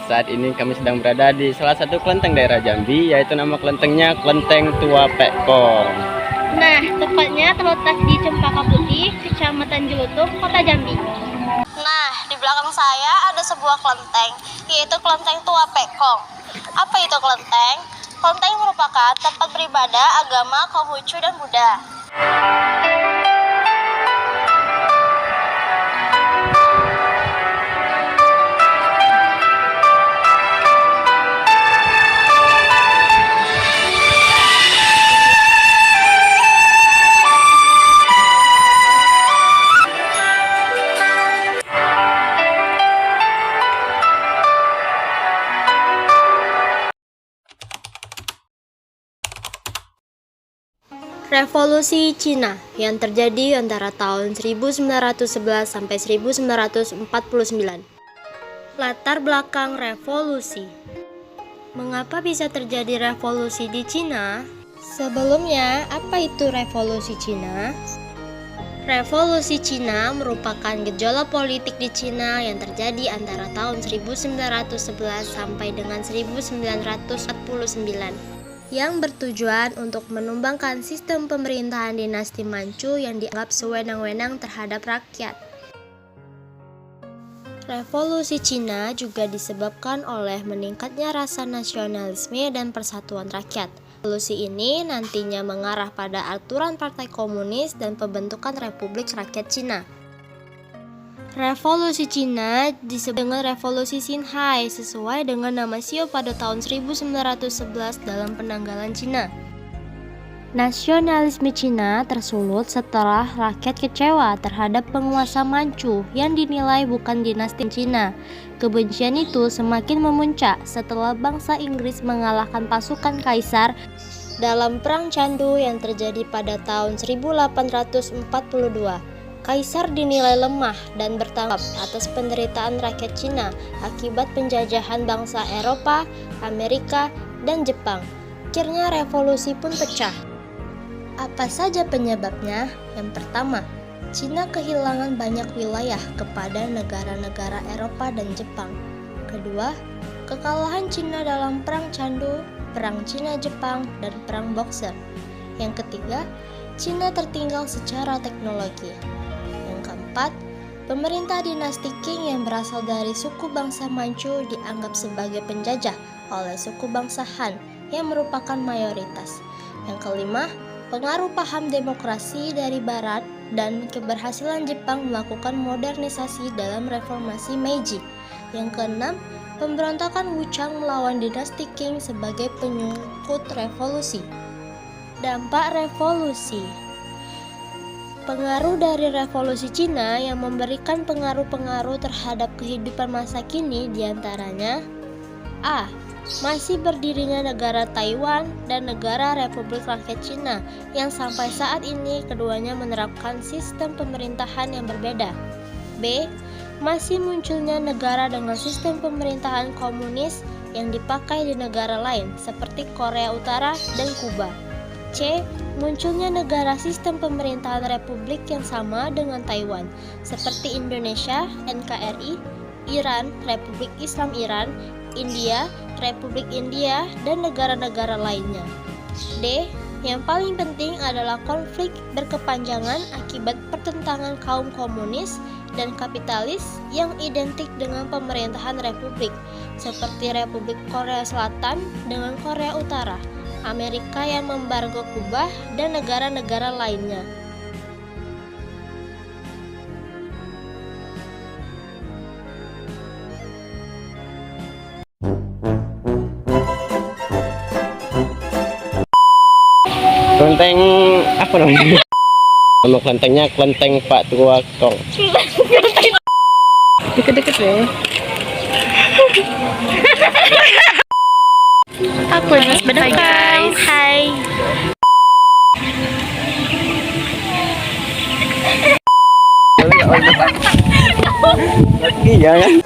saat ini kami sedang berada di salah satu kelenteng daerah Jambi, yaitu nama kelentengnya Kelenteng Tua Pekong. Nah, tepatnya terletak di Cempaka Putih, Kecamatan Jelutung, Kota Jambi. Nah, di belakang saya ada sebuah kelenteng, yaitu Kelenteng Tua Pekong. Apa itu kelenteng? Kelenteng merupakan tempat beribadah agama Konghucu dan Buddha. Revolusi Cina yang terjadi antara tahun 1911 sampai 1949. Latar belakang revolusi. Mengapa bisa terjadi revolusi di Cina? Sebelumnya, apa itu revolusi Cina? Revolusi Cina merupakan gejolak politik di Cina yang terjadi antara tahun 1911 sampai dengan 1949. Yang bertujuan untuk menumbangkan sistem pemerintahan dinasti Manchu yang dianggap sewenang-wenang terhadap rakyat. Revolusi Cina juga disebabkan oleh meningkatnya rasa nasionalisme dan persatuan rakyat. Revolusi ini nantinya mengarah pada aturan Partai Komunis dan pembentukan Republik Rakyat Cina. Revolusi Cina disebut dengan Revolusi Xinhai sesuai dengan nama Xiao pada tahun 1911 dalam penanggalan Cina. Nasionalisme Cina tersulut setelah rakyat kecewa terhadap penguasa Manchu yang dinilai bukan dinasti Cina. Kebencian itu semakin memuncak setelah bangsa Inggris mengalahkan pasukan kaisar dalam Perang Candu yang terjadi pada tahun 1842. Kaisar dinilai lemah dan bertanggung jawab atas penderitaan rakyat Cina akibat penjajahan bangsa Eropa, Amerika, dan Jepang. Akhirnya revolusi pun pecah. Apa saja penyebabnya? Yang pertama, Cina kehilangan banyak wilayah kepada negara-negara Eropa dan Jepang. Kedua, kekalahan Cina dalam Perang Candu, Perang Cina-Jepang, dan Perang Boxer. Yang ketiga, Cina tertinggal secara teknologi. Keempat, pemerintah dinasti Qing yang berasal dari suku bangsa Manchu dianggap sebagai penjajah oleh suku bangsa Han yang merupakan mayoritas. Yang kelima, pengaruh paham demokrasi dari Barat dan keberhasilan Jepang melakukan modernisasi dalam reformasi Meiji. Yang keenam, pemberontakan Wuchang melawan dinasti Qing sebagai penyungkut revolusi. Dampak revolusi. Pengaruh dari revolusi Cina yang memberikan pengaruh-pengaruh terhadap kehidupan masa kini diantaranya A. Masih berdirinya negara Taiwan dan negara Republik Rakyat Cina yang sampai saat ini keduanya menerapkan sistem pemerintahan yang berbeda. B. Masih munculnya negara dengan sistem pemerintahan komunis yang dipakai di negara lain seperti Korea Utara dan Kuba. C. Munculnya negara sistem pemerintahan republik yang sama dengan Taiwan, seperti Indonesia, NKRI, Iran, Republik Islam Iran, India, Republik India, dan negara-negara lainnya. D. Yang paling penting adalah konflik berkepanjangan akibat pertentangan kaum komunis dan kapitalis yang identik dengan pemerintahan republik, seperti Republik Korea Selatan dengan Korea Utara, Amerika yang membargo Kuba, dan negara-negara lainnya. Kelenteng apa namanya? Nama kelentengnya Kelenteng Pak Tua Kong. Deket-deket ya. Aku Mas Bedekang. Hai. Iya kan?